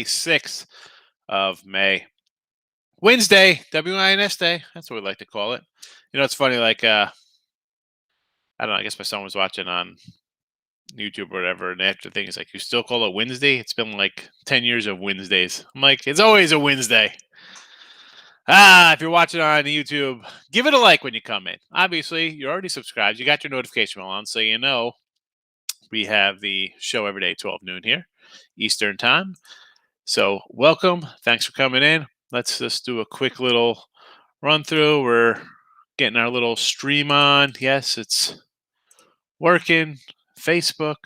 6th of May. Wednesday, WINS Day. That's what we like to call it. It's funny, like, I don't know, I guess my son was watching on YouTube or whatever, and after thing is like, you still call it Wednesday? It's been like 10 years of Wednesdays. I'm like, it's always a Wednesday. If you're watching on YouTube, give it a like when you come in. Obviously, you're already subscribed. You got your notification bell on, so you know we have the show every day, 12 noon here, Eastern time. So welcome. Thanks for coming in. Let's just do a quick little run through. We're getting our little stream on. Yes, it's working. Facebook.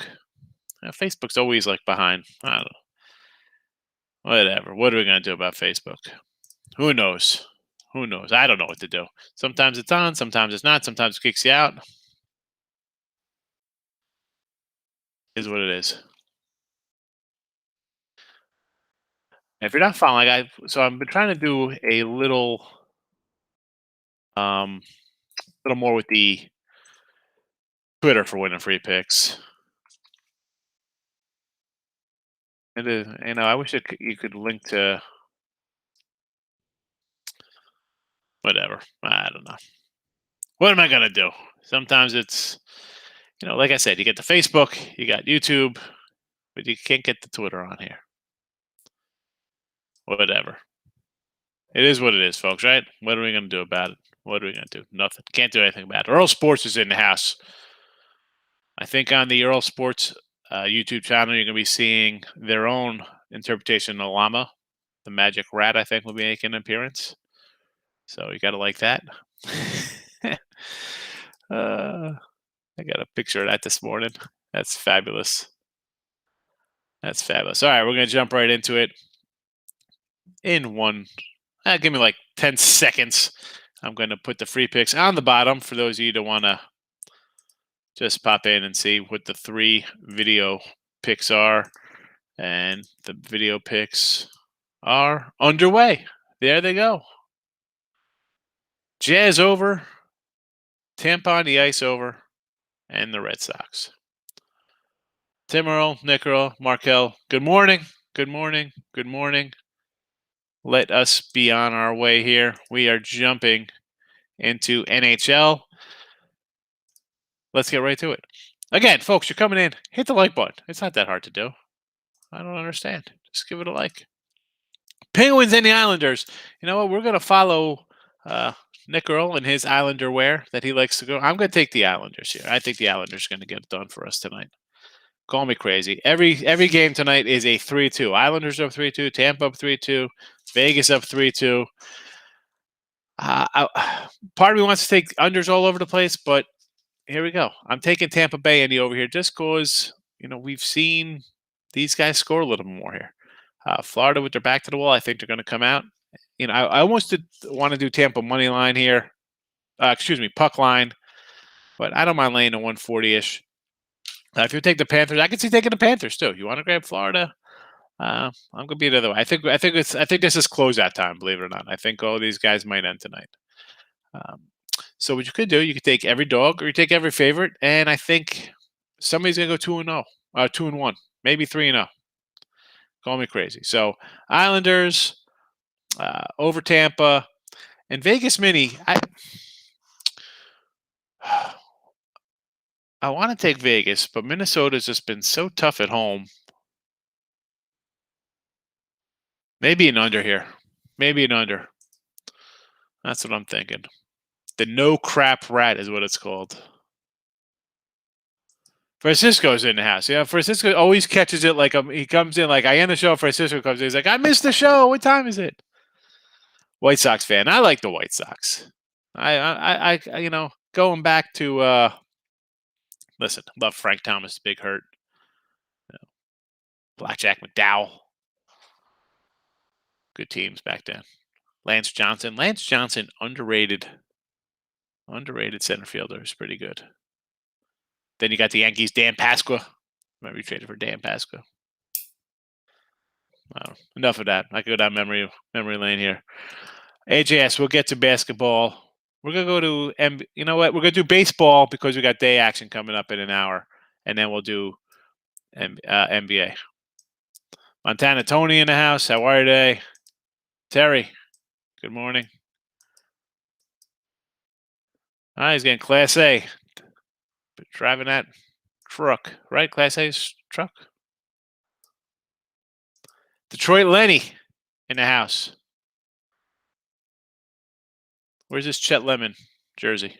Facebook's always like behind. I don't know. Whatever. What are we going to do about Facebook? Who knows? Who knows? I don't know what to do. Sometimes it's on, sometimes it's not, sometimes it kicks you out. Is what it is. If you're not following, I've been trying to do a little more with the Twitter for winning free picks. And I wish you could link to whatever. I don't know. What am I gonna do? Sometimes it's, like I said, you get the Facebook, you got YouTube, but you can't get the Twitter on here. Whatever. It is what it is, folks, right? What are we going to do about it? What are we going to do? Nothing. Can't do anything about it. Earl Sports is in the house. I think on the Earl Sports YouTube channel, you're going to be seeing their own interpretation of Llama. The magic rat, I think, will be making an appearance. So you got to like that. I got a picture of that this morning. That's fabulous. That's fabulous. All right, we're going to jump right into it. In one, give me like 10 seconds. I'm going to put the free picks on the bottom for those of you that want to just pop in and see what the 3 video picks are. And the video picks are underway. There they go. Jazz over, Tampa on the ice over, and the Red Sox. Tim Earl, Nick Earl, Markel, good morning. Good morning. Good morning. Let us be on our way here. We are jumping into NHL. Let's get right to it. Again, folks, you're coming in. Hit the like button. It's not that hard to do. I don't understand. Just give it a like. Penguins and the Islanders. You know what? We're going to follow Nick Earl and his Islander wear that he likes to go. I'm going to take the Islanders here. I think the Islanders are going to get it done for us tonight. Call me crazy. Every game tonight is a 3-2. Islanders up 3-2. Tampa up 3-2. Vegas up 3-2. Part of me wants to take unders all over the place, but here we go. I'm taking Tampa Bay Indy over here just because, we've seen these guys score a little more here. Florida with their back to the wall, I think they're going to come out. I almost want to do Tampa money line here. Puck line. But I don't mind laying a 140-ish. If you take the Panthers, I can see taking the Panthers too. You want to grab Florida? I'm going to be the other way. I think this is closeout time, believe it or not. I think all these guys might end tonight. So what you could do, you could take every dog or you take every favorite, and I think somebody's going to go 2-0, 2-1, maybe 3-0. Call me crazy. So Islanders over Tampa and Vegas Mini. I want to take Vegas, but Minnesota's just been so tough at home. Maybe an under here. Maybe an under. That's what I'm thinking. The no crap rat is what it's called. Francisco's in the house. Yeah, Francisco always catches it like he comes in like I end the show. Francisco comes in. He's like, I missed the show. What time is it? White Sox fan. I like the White Sox. I going back to listen, love Frank Thomas, Big Hurt. Blackjack McDowell. Good teams back then. Lance Johnson, underrated center fielder, is pretty good. Then you got the Yankees, Dan Pasqua. Remember you traded for Dan Pasqua. Enough of that. I could go down memory lane here. AJS, we'll get to basketball. We're gonna go to you know what? We're gonna do baseball because we got day action coming up in an hour, and then we'll do NBA. Montana Tony in the house. How are you today? Terry, good morning. He's getting Class A. Driving that truck, right? Class A's truck. Detroit Lenny in the house. Where's this Chet Lemon jersey?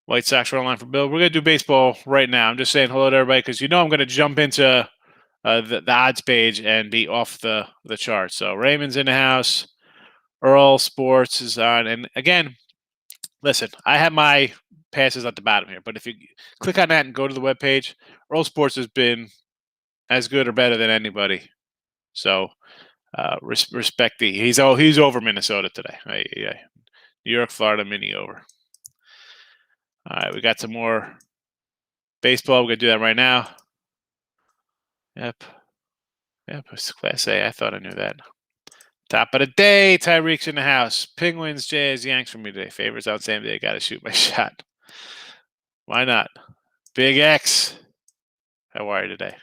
White Sox are online for Bill. We're going to do baseball right now. I'm just saying hello to everybody because I'm going to jump into the odds page and be off the chart. So Raymond's in the house. Earl Sports is on. And again, listen, I have my passes at the bottom here. But if you click on that and go to the webpage, Earl Sports has been as good or better than anybody. So respect the he's over Minnesota today. New York, Florida, mini over. All right, we got some more baseball. We're gonna do that right now. Yep, it's Class A. I thought I knew that. Top of the day, Tyreek's in the house. Penguins, Jazz, Yanks for me today. Favorites out same day. Got to shoot my shot. Why not? Big X. How are you today?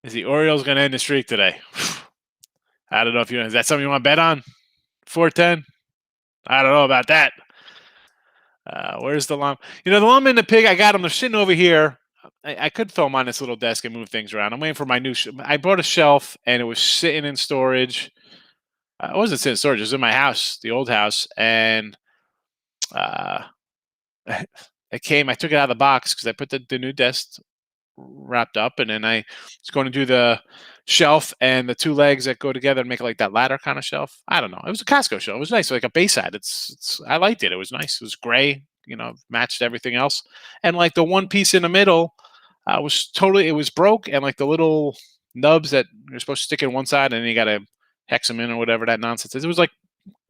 Is the Orioles going to end the streak today? I don't know if is that something you want to bet on? 410? I don't know about that. Where's the llama? The llama and the pig, I got them. They're sitting over here. I could throw them on this little desk and move things around. I'm waiting for my new I bought a shelf, and it was sitting in storage. It wasn't sitting in storage. It was in my house, the old house. And it came. I took it out of the box because I put the new desk wrapped up, and then I was going to do the shelf and the two legs that go together and make it like that ladder kind of shelf. I don't know. It was a Costco shelf. It was nice, like a Bayside. It's I liked it. It was nice. It was gray, matched everything else. And like the one piece in the middle it was broke, and like the little nubs that you're supposed to stick in one side and then you got to hex them in or whatever that nonsense is. It was like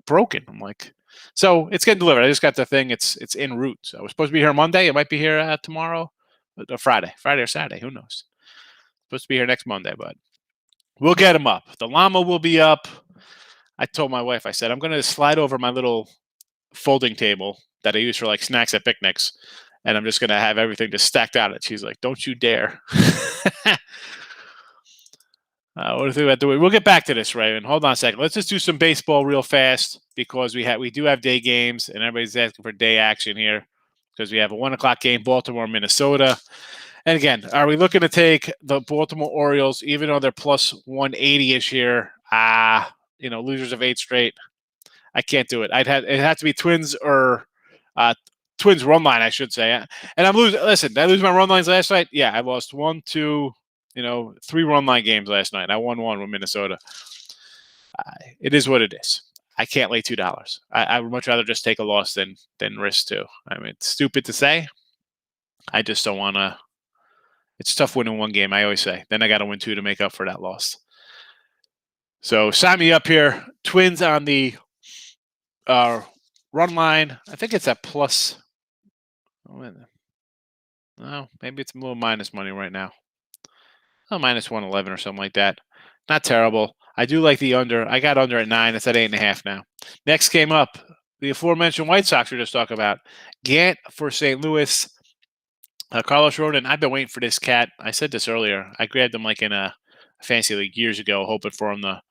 broken. I'm like, so it's getting delivered. I just got the thing. It's en route. So it was supposed to be here Monday. It might be here tomorrow. Friday or Saturday, who knows? Supposed to be here next Monday, but we'll get him up. The llama will be up. I told my wife, I said, I'm going to slide over my little folding table that I use for like snacks at picnics, and I'm just going to have everything just stacked on it. She's like, don't you dare. What do you think about doing? We'll get back to this, Raymond. Hold on a second. Let's just do some baseball real fast because we do have day games, and everybody's asking for day action here because we have a 1:00 game, Baltimore, Minnesota. And again, are we looking to take the Baltimore Orioles, even though they're plus 180-ish here? Losers of 8 straight. I can't do it. It had to be Twins or Twins run line, I should say. And I'm losing. Listen, did I lose my run lines last night? Yeah, I lost 1, 2, 3 run line games last night. I won 1 with Minnesota. It is what it is. I can't lay $2. I would much rather just take a loss than risk 2. I mean, it's stupid to say. I just don't want to. It's tough winning 1 game, I always say. Then I got to win 2 to make up for that loss. So sign me up here. Twins on the run line. I think it's at plus. No, maybe it's a little minus money right now. Minus 111 or something like that. Not terrible. I do like the under. I got under at 9. It's at 8.5 now. Next game up, the aforementioned White Sox we just talked about. Gant for St. Louis. Carlos Rodon, I've been waiting for this cat. I said this earlier. I grabbed him like in a fantasy league years ago, hoping for him to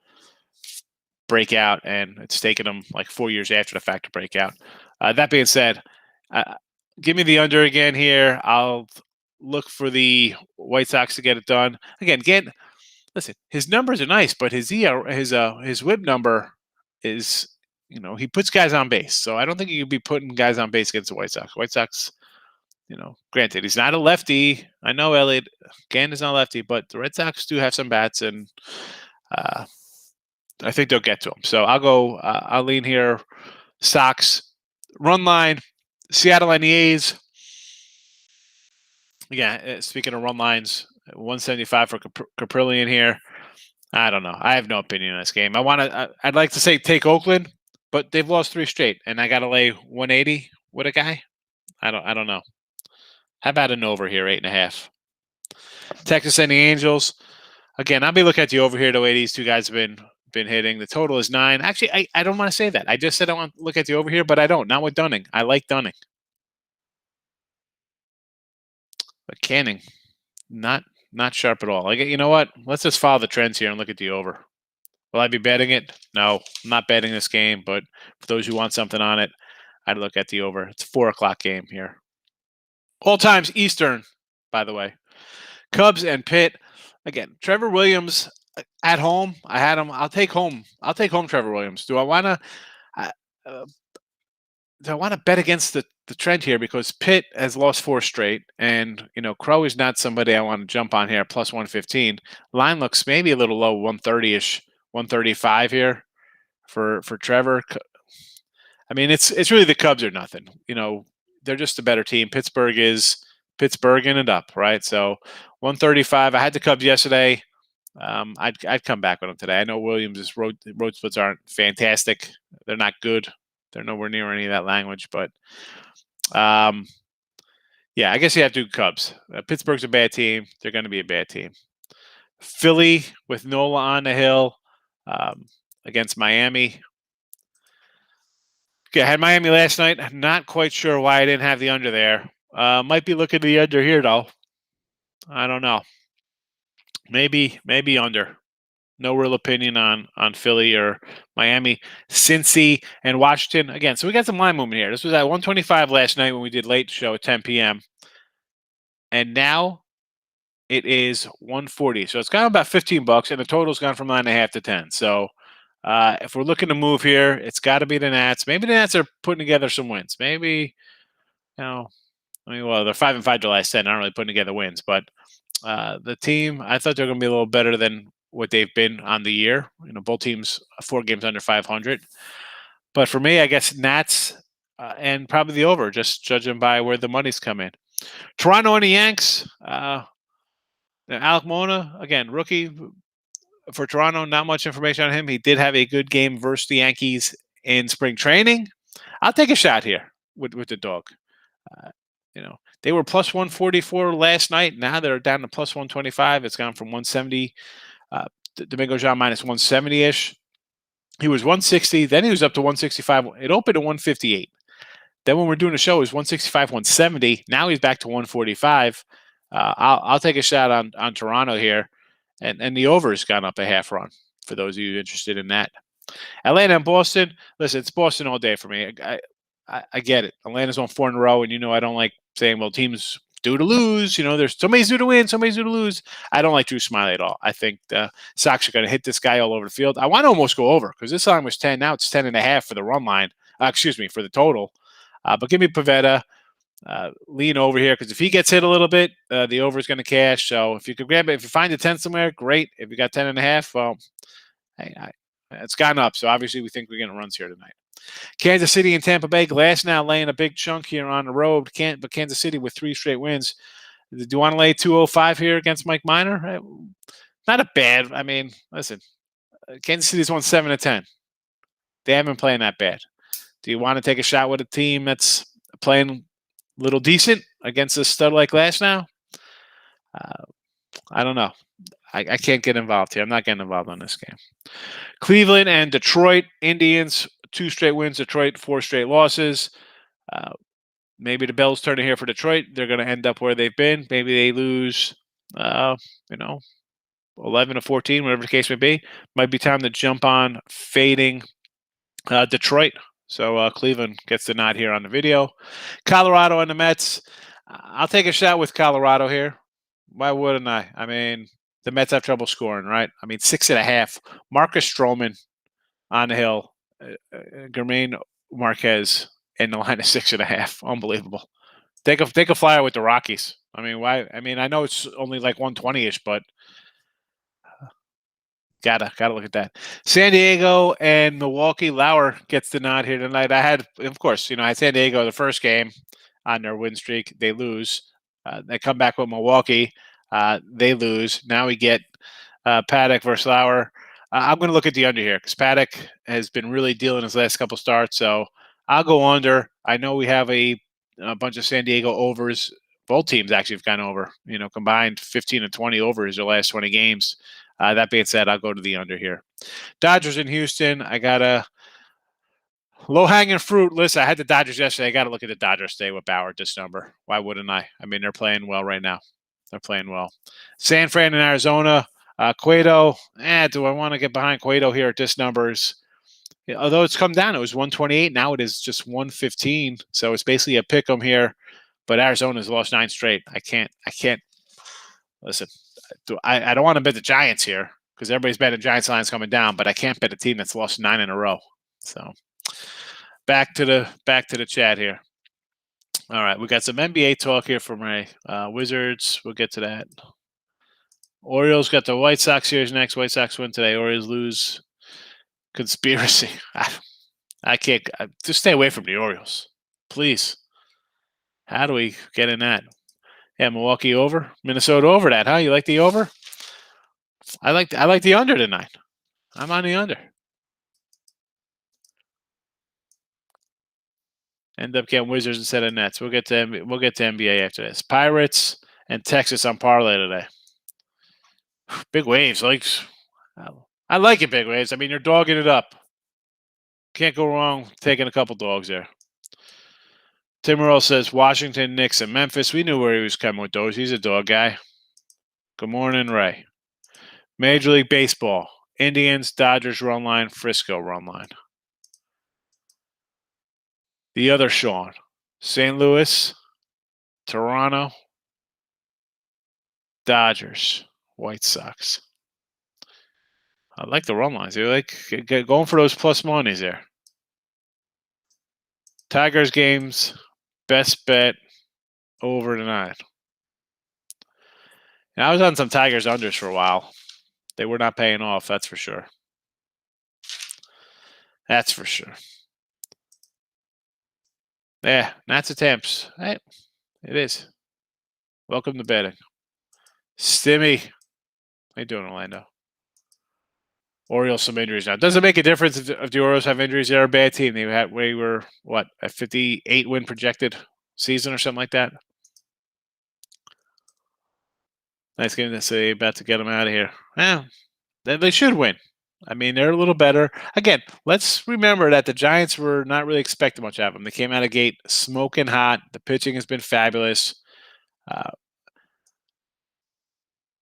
break out, and it's taken him like 4 years after the fact to break out. That being said, give me the under again here. I'll look for the White Sox to get it done. Again, listen, his numbers are nice, but his whip number is, he puts guys on base. So I don't think he could be putting guys on base against the White Sox. White Sox, granted, he's not a lefty. I know Elliot Gant is not a lefty, but the Red Sox do have some bats, and I think they'll get to him. So I'll lean here. Sox run line, Seattle and the A's. Yeah, speaking of run lines, 175 for Caprillion here. I don't know. I have no opinion on this game. I'd like to say take Oakland, but they've lost 3 straight, and I got to lay 180 with a guy. I don't know. How about an over here, 8.5? Texas and the Angels. Again, I'll be looking at the over here the way these two guys have been hitting. The total is 9. Actually, I don't want to say that. I just said I want to look at the over here, but I don't. Not with Dunning. I like Dunning. But Canning, not sharp at all. Like, you know what? Let's just follow the trends here and look at the over. Will I be betting it? No, I'm not betting this game. But for those who want something on it, I'd look at the over. It's a 4 o'clock game here. All times Eastern, by the way. Cubs and Pitt. Again, Trevor Williams at home. I had him. I'll take home. I'll take home Trevor Williams. Do I want to? Uh, do I want to bet against the trend here because Pitt has lost 4 straight, and Crow is not somebody I want to jump on here. Plus 115. Line looks maybe a little low, 130ish, 135 here for Trevor. I mean, it's really the Cubs or nothing. They're just a better team. Pittsburgh is Pittsburghing it up, right? So 135. I had the Cubs yesterday. I'd come back with them today. I know Williams' road splits aren't fantastic. They're not good. They're nowhere near any of that language. But yeah, I guess you have to do Cubs. Pittsburgh's a bad team. They're going to be a bad team. Philly with Nola on the hill against Miami. Okay, I had Miami last night. Not quite sure why I didn't have the under there. Might be looking at the under here, though. I don't know. Maybe under. No real opinion on Philly or Miami. Cincy and Washington. Again, so we got some line movement here. This was at 125 last night when we did late show at 10 p.m. And now it is 140. So it's gone about $15, and the total's gone from 9.5 to 10. So if we're looking to move here, it's got to be the Nats. Maybe the Nats are putting together some wins. Maybe, well, they're 5-5 to last 10. Not really putting together wins, but the team, I thought they were going to be a little better than what they've been on the year. Both teams 4 games under 500. But for me, I guess Nats and probably the over, just judging by where the money's come in. Toronto and the Yanks. Alec Mona, again, rookie for Toronto. Not much information on him. He did have a good game versus the Yankees in spring training. I'll take a shot here with the dog. They were plus 144 last night. Now they're down to plus 125. It's gone from 170. Domingo John minus 170-ish. He was 160. Then he was up to 165. It opened at 158. Then when we're doing the show, it was 165, 170. Now he's back to 145. I'll take a shot on Toronto here. And the over has gone up a half run for those of you interested in that. Atlanta and Boston. Listen, it's Boston all day for me. I get it. Atlanta's on 4 in a row, and I don't like saying, well, teams due to lose. There's somebody's due to win, somebody's due to lose. I don't like Drew Smiley at all. I think the Sox are going to hit this guy all over the field. I want to almost go over because this line was 10. Now it's 10.5 for the run line. For the total. But give me Pivetta. Lean over here because if he gets hit a little bit, the over is going to cash. So if you could grab it, if you find a 10 somewhere, great. If you got 10.5, well, it's gone up. So obviously we think we're getting runs here tonight. Kansas City and Tampa Bay. Glass now laying a big chunk here on the road. But Kansas City with 3 straight wins. Do you want to lay 205 here against Mike Minor? Not a bad. I mean, listen, Kansas City's won 7 of 10. They haven't been playing that bad. Do you want to take a shot with a team that's playing a little decent against a stud like Glass now? I don't know. I can't get involved here. I'm not getting involved on this game. Cleveland and Detroit. Indians, 2 straight wins. Detroit, 4 straight losses. Maybe the bell's turning here for Detroit. They're going to end up where they've been. Maybe they lose, 11 to 14, whatever the case may be. Might be time to jump on fading Detroit. So Cleveland gets the nod here on the video. Colorado and the Mets. I'll take a shot with Colorado here. Why wouldn't I? I mean, the Mets have trouble scoring, right? I mean, 6.5. Marcus Stroman on the hill. Germain Marquez in the line of 6.5. Unbelievable. Take a flyer with the Rockies. I mean, why? I mean, I know it's only like 120-ish, but gotta look at that. San Diego and Milwaukee. Lauer gets the nod here tonight. I had, of course, I had San Diego the first game on their win streak. They lose. They come back with Milwaukee. They lose. Now we get Paddock versus Lauer. I'm going to look at the under here because Paddock has been really dealing his last couple starts. So I'll go under. I know we have a bunch of San Diego overs. Both teams actually have gone over. Combined 15 and 20 overs their last 20 games. That being said, I'll go to the under here. Dodgers in Houston. I got to Low-hanging fruit. Listen, I had the Dodgers yesterday. I got to look at the Dodgers today with Bauer at this number. Why wouldn't I? I mean, they're playing well right now. They're playing well. San Fran and Arizona. Cueto. Do I want to get behind Cueto here at this numbers? Although it's come down, it was 128. Now it is just 115. So it's basically a pick 'em here. But Arizona's lost 9 straight. I can't. Listen, I don't want to bet the Giants here because everybody's betting Giants lines coming down, but I can't bet a team that's lost 9 in a row. So back to the chat here. All right, we got some NBA talk here from my Wizards. We'll get to that. Orioles got the White Sox series next. White Sox win today. Orioles lose. Conspiracy. I can't. Just stay away from the Orioles, please. How do we get in that? Yeah, Milwaukee over, Minnesota over that, huh? You like the over? I like the under tonight. I'm on the under. End up getting Wizards instead of Nets. We'll get to NBA after this. Pirates and Texas on parlay today. Big waves, I like it, big waves. I mean, you're dogging it up. Can't go wrong taking a couple dogs there. Tim Earl says Washington, Knicks, and Memphis. We knew where he was coming with those. He's a dog guy. Good morning, Ray. Major League Baseball. Indians, Dodgers run line, Frisco run line. The other Sean. St. Louis, Toronto, Dodgers, White Sox. I like the run lines. You're like going for those plus monies there. Tigers games, best bet over tonight. Now, I was on some Tigers unders for a while. They were not paying off, that's for sure. That's for sure. Yeah, Nats attempts. Hey, it is. Welcome to betting. Stimmy. How you doing, Orlando? Orioles some injuries now. Doesn't make a difference if the Orioles have injuries. They're a bad team. We were what, a 58 win projected season or something like that. Nice game to say about to get them out of here. Yeah, they should win. I mean, they're a little better. Again, let's remember that the Giants were not really expecting much out of them. They came out of gate smoking hot. The pitching has been fabulous.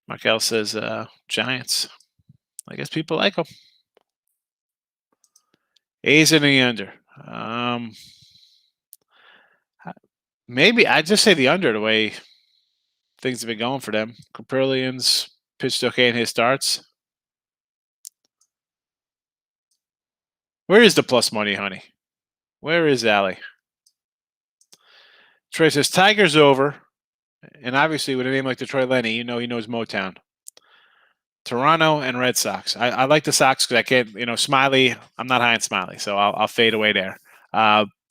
Markel says Giants. I guess people like them. A's in the under. Maybe I'd just say the under the way things have been going for them. Caprillions pitched okay in his starts. Where is the plus money, honey? Where is Allie? Trey says Tigers over. And obviously, with a name like Detroit Lenny, you know he knows Motown. Toronto and Red Sox. I like the Sox because I can't, Smiley. I'm not high on Smiley, so I'll fade away there.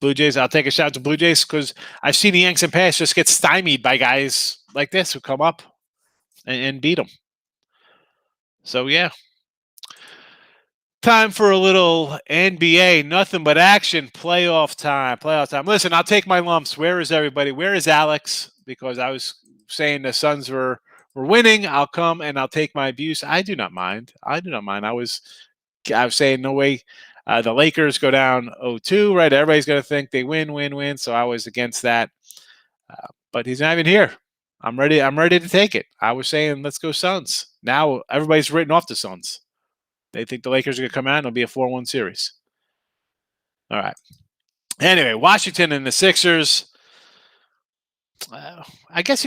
Blue Jays. I'll take a shot to Blue Jays because I've seen the Yanks in past just get stymied by guys like this who come up and beat them. So yeah. Time for a little NBA, nothing but action, playoff time. Listen, I'll take my lumps. Where is everybody? Where is Alex? Because I was saying the Suns were winning. I'll come and I'll take my abuse. I do not mind. I was saying no way. The Lakers go down 0-2, right? Everybody's going to think they win. So I was against that. But he's not even here. I'm ready to take it. I was saying, let's go Suns. Now everybody's written off the Suns. They think the Lakers are going to come out and it'll be a 4-1 series. All right. Anyway, Washington and the Sixers. I guess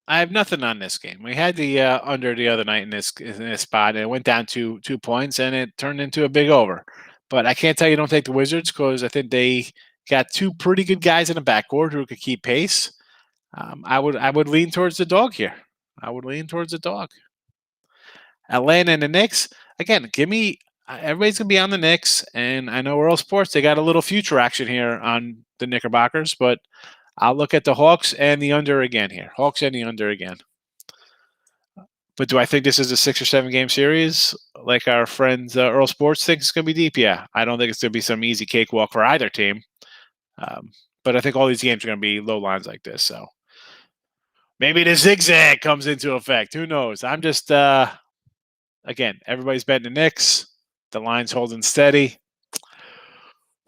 I have nothing on this game. We had the under the other night in this spot, and it went down to 2 points, and it turned into a big over. But I can't tell you don't take the Wizards because I think they got 2 pretty good guys in the backcourt who could keep pace. I would lean towards the dog here. Atlanta and the Knicks. Again, everybody's going to be on the Knicks, and I know World Sports, they got a little future action here on the Knickerbockers, but I'll look at the Hawks and the under again here. But do I think this is a 6 or 7 game series like our friends Earl Sports thinks it's going to be deep? Yeah. I don't think it's going to be some easy cakewalk for either team. But I think all these games are going to be low lines like this, so maybe the zigzag comes into effect. Who knows? I'm just... Again, everybody's betting the Knicks. The line's holding steady.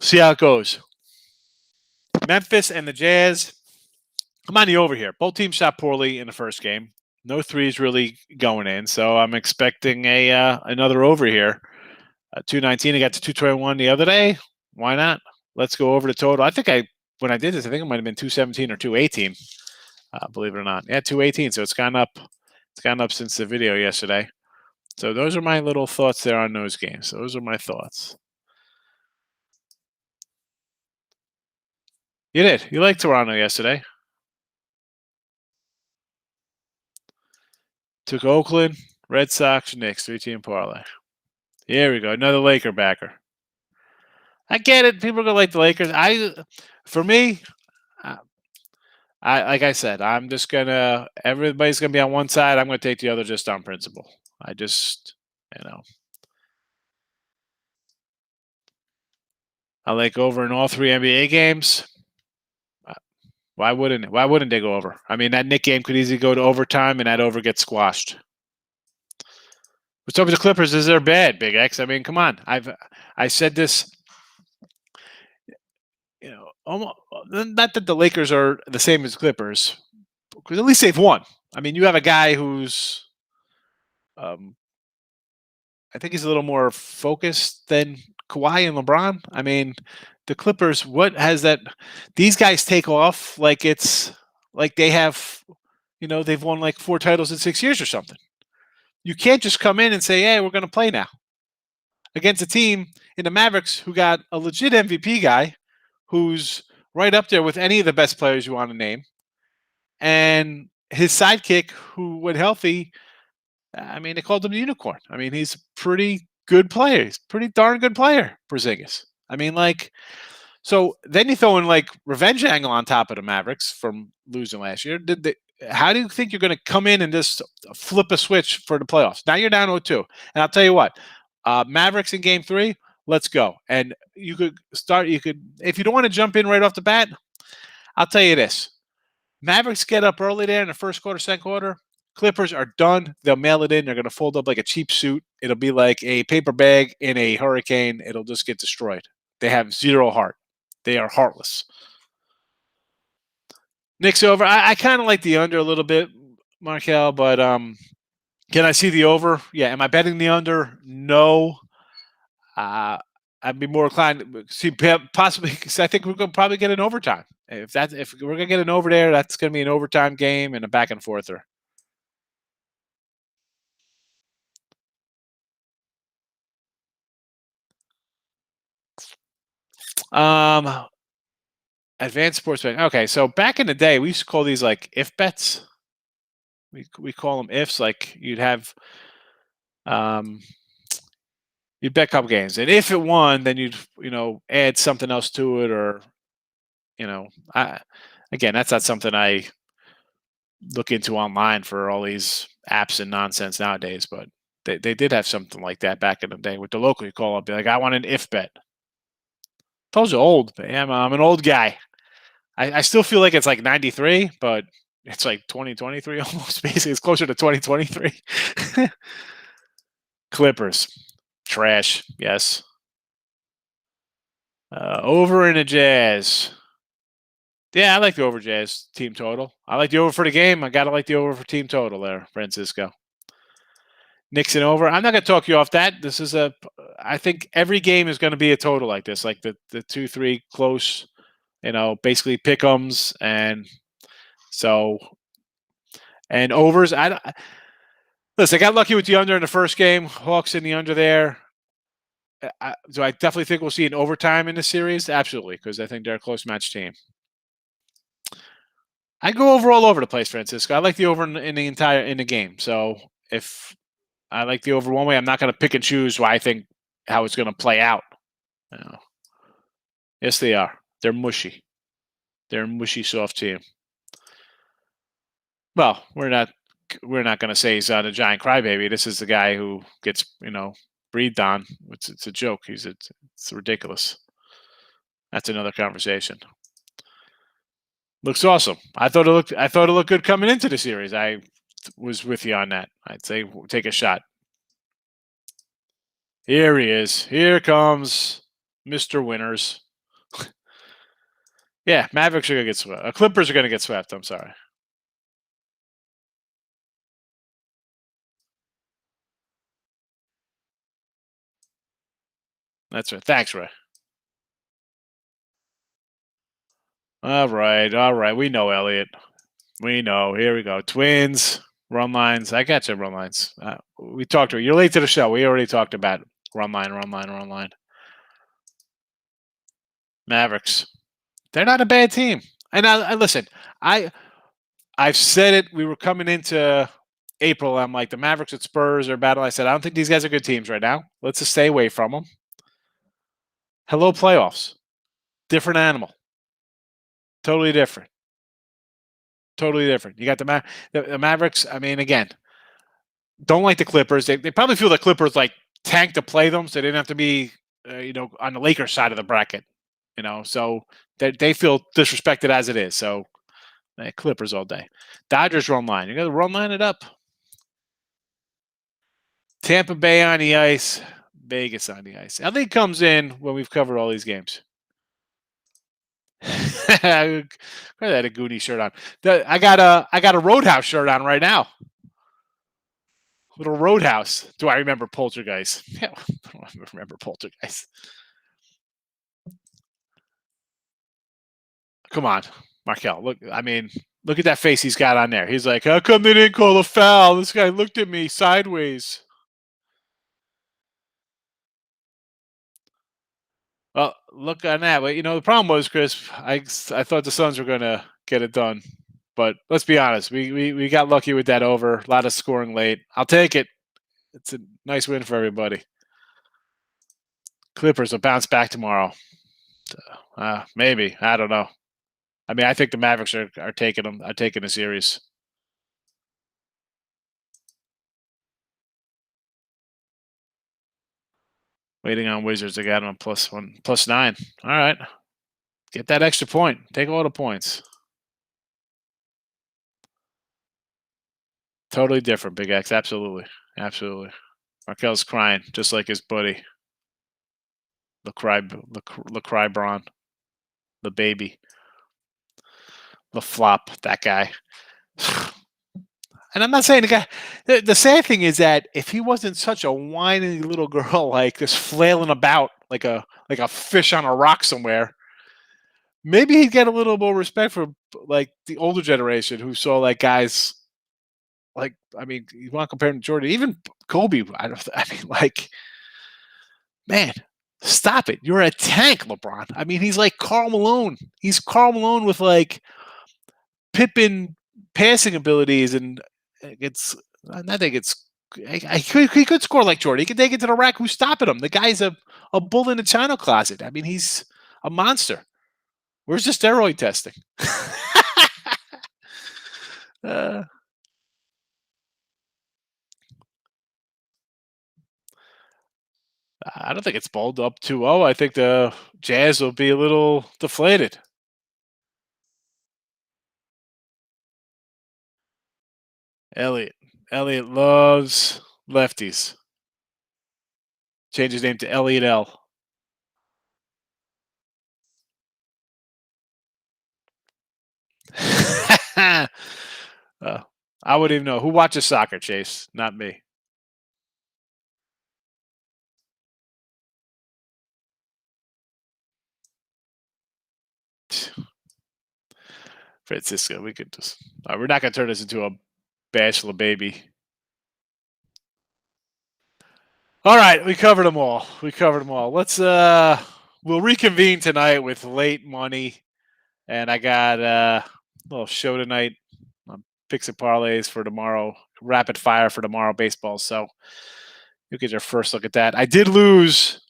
See how it goes. Memphis and the Jazz. I'm on the over here. Both teams shot poorly in the first game. No threes really going in, so I'm expecting a another over here. 219. I got to 221 the other day. Why not? Let's go over the total. I think when I did this, I think it might have been 217 or 218. Believe it or not, yeah, 218. So it's gone up. It's gone up since the video yesterday. So those are my little thoughts there on those games. Those are my thoughts. You did. You liked Toronto yesterday. Took Oakland, Red Sox, Knicks, 3-team parlay. Here we go. Another Laker backer. I get it. People are gonna like the Lakers. For me, I like I said, I'm just gonna. Everybody's gonna be on one side. I'm gonna take the other just on principle. I just, you know, I like over in all three NBA games. Why wouldn't it? Why wouldn't they go over? I mean, that Knick game could easily go to overtime, and that over gets squashed. What's up with the Clippers? Is they're bad, Big X? I mean, come on. I said this. You know, almost, not that the Lakers are the same as Clippers, because at least they've won. I mean, you have a guy who's, um, I think he's a little more focused than Kawhi and LeBron. I mean, the Clippers, what has that? These guys take off like it's like they have, they've won like 4 titles in 6 years or something. You can't just come in and say, "Hey, we're going to play now," against a team in the Mavericks who got a legit MVP guy who's right up there with any of the best players you want to name, and his sidekick, who, when healthy, I mean, they called him the unicorn. I mean, he's a pretty good player. He's a pretty darn good player, Porzingis. I mean, like, so then you throw in like revenge angle on top of the Mavericks from losing last year. How do you think you're going to come in and just flip a switch for the playoffs? Now you're down 0-2. And I'll tell you what, Mavericks in game 3, let's go. And you could, if you don't want to jump in right off the bat, I'll tell you this. Mavericks get up early there in the first quarter, second quarter. Clippers are done. They'll mail it in. They're going to fold up like a cheap suit. It'll be like a paper bag in a hurricane. It'll just get destroyed. They have zero heart. They are heartless. Knicks over. I kind of like the under a little bit, Markel, but can I see the over? Yeah. Am I betting the under? No. I'd be more inclined to see possibly because I think we're going to probably get an overtime. If we're going to get an over there, that's going to be an overtime game and a back and forther. Advanced sports betting. Okay, so back in the day, we used to call these like if bets. We call them ifs. Like um, you'd bet a couple games, and if it won, then you'd add something else to it, or again, that's not something I look into online for all these apps and nonsense nowadays. But they did have something like that back in the day with the local. You call up, be like, I want an if bet. Those are old. I'm an old guy. I still feel like it's like 93, but it's like 2023 almost. Basically, it's closer to 2023. Clippers. Trash. Yes. Over in the Jazz. Yeah, I like the over Jazz team total. I like the over for the game. I got to like the over for team total there, Francisco. Nixon over. I'm not going to talk you off that. I think every game is going to be a total like this, like the 2-3 close, basically pick'ems. And so, and overs. Listen, I got lucky with the under in the first game. Hawks in the under there. So I definitely think we'll see an overtime in the series. Absolutely, because I think they're a close match team. I go over all over the place, Francisco. I like the over in the game. So if I like the over one way, I'm not going to pick and choose why I think how it's going to play out. Yes, they are. They're mushy. They're a mushy, soft team. Well, we're not going to say he's a giant crybaby. This is the guy who gets breathed on. It's a joke. It's ridiculous. That's another conversation. Looks awesome. I thought it looked good coming into the series. I was with you on that. I'd say take a shot. Here he is. Here comes Mr. Winners. Yeah, Mavericks are gonna get swept. Clippers are gonna get swept. I'm sorry. That's right. Thanks, Ray. All right. We know, Elliot. We know. Here we go. Twins, run lines. I got you, run lines. We talked to you. You're late to the show. We already talked about run line, run line, run line. Mavericks. They're not a bad team. And I listen. I I've said it. We were coming into April. I'm like the Mavericks at Spurs are battle. I said I don't think these guys are good teams right now. Let's just stay away from them. Hello, playoffs. Different animal. Totally different. Totally different. You got the Mavericks. I mean, again, don't like the Clippers. They probably feel the Clippers like tanked to play them, so they didn't have to be on the Lakers side of the bracket. So they feel disrespected as it is. So Clippers all day. Dodgers run line. You got to run line it up. Tampa Bay on the ice. Vegas on the ice. LA comes in when we've covered all these games. I had a Goonie shirt on. I got a Roadhouse shirt on right now. Little Roadhouse. Do I remember Poltergeist? Yeah, I don't remember Poltergeist. Come on, Markel. Look, I mean, look at that face he's got on there. He's like, how come they didn't call a foul? This guy looked at me sideways. Well, look on that. But the problem was, Chris. I thought the Suns were going to get it done, but let's be honest. We got lucky with that over. A lot of scoring late. I'll take it. It's a nice win for everybody. Clippers will bounce back tomorrow. Maybe. I don't know. I mean, I think the Mavericks are taking them. Are taking the series. Waiting on Wizards. I got them +1, +9. All right. Get that extra point. Take all the points. Totally different, Big X. Absolutely. Absolutely. Markel's crying, just like his buddy. The cry Braun. The baby. The flop, that guy. And I'm not saying the guy. The sad thing is that if he wasn't such a whiny little girl, like just flailing about like a fish on a rock somewhere, maybe he'd get a little more respect for like the older generation who saw like guys like. I mean, you want to compare him to Jordan, even Kobe. I mean, like, man, stop it! You're a tank, LeBron. I mean, he's like Karl Malone. He's Karl Malone with like Pippen passing abilities, and it's. I think it's. He could score like Jordan. He could take it to the rack. Who's stopping him? The guy's a bull in a china closet. I mean, he's a monster. Where's the steroid testing? uh, I don't think it's bold up 2-0. I think the Jazz will be a little deflated. Elliot. Elliot loves lefties. Change his name to Elliot L. I wouldn't even know. Who watches soccer, Chase? Not me. Francisco, we could just. We're not going to turn this into a bachelor baby. All right, we covered them all. Let's we'll reconvene tonight with late money, and I got a little show tonight. Picks and parlays for tomorrow. Rapid fire for tomorrow baseball. So you'll get your first look at that. I did lose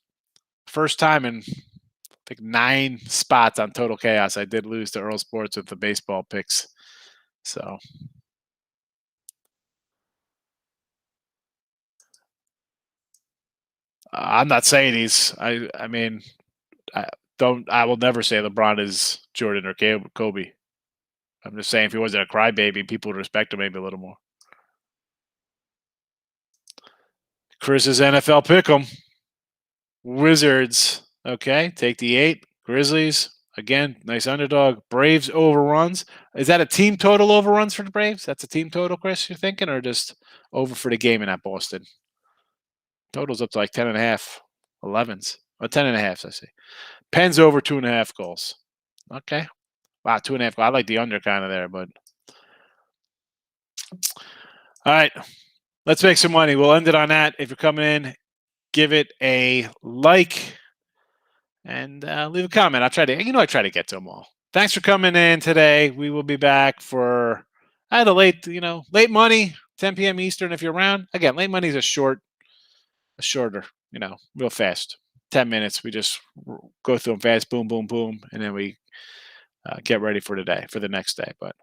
first time in I think 9 spots on Total Chaos. I did lose to Earl Sports with the baseball picks. So I'm not saying he's. I mean, I don't. I will never say LeBron is Jordan or Kobe. I'm just saying if he wasn't a crybaby, people would respect him maybe a little more. Chris's NFL pick'em. Wizards. Okay, take the 8. Grizzlies Again, nice underdog. Braves overruns. Is that a team total overruns for the Braves? That's a team total, Chris, you're thinking, or just over for the game in that Boston? Total's up to like 10.5, 11s. Or 10.5, I see. Pens over 2.5 goals. Okay. Wow, 2.5 goals. I like the under kind of there, but all right. Let's make some money. We'll end it on that. If you're coming in, give it a like and leave a comment. I try to get to them all. Thanks for coming in today. We will be back for late money, 10 p.m. Eastern. If you're around, again, late money is a shorter, real fast, 10 minutes. We just go through them fast, boom, boom, boom, and then we get ready for the next day. But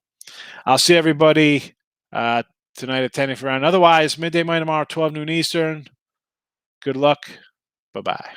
I'll see everybody tonight at 10 if you're around. Otherwise, midday money tomorrow, 12 noon Eastern. Good luck. Bye-bye.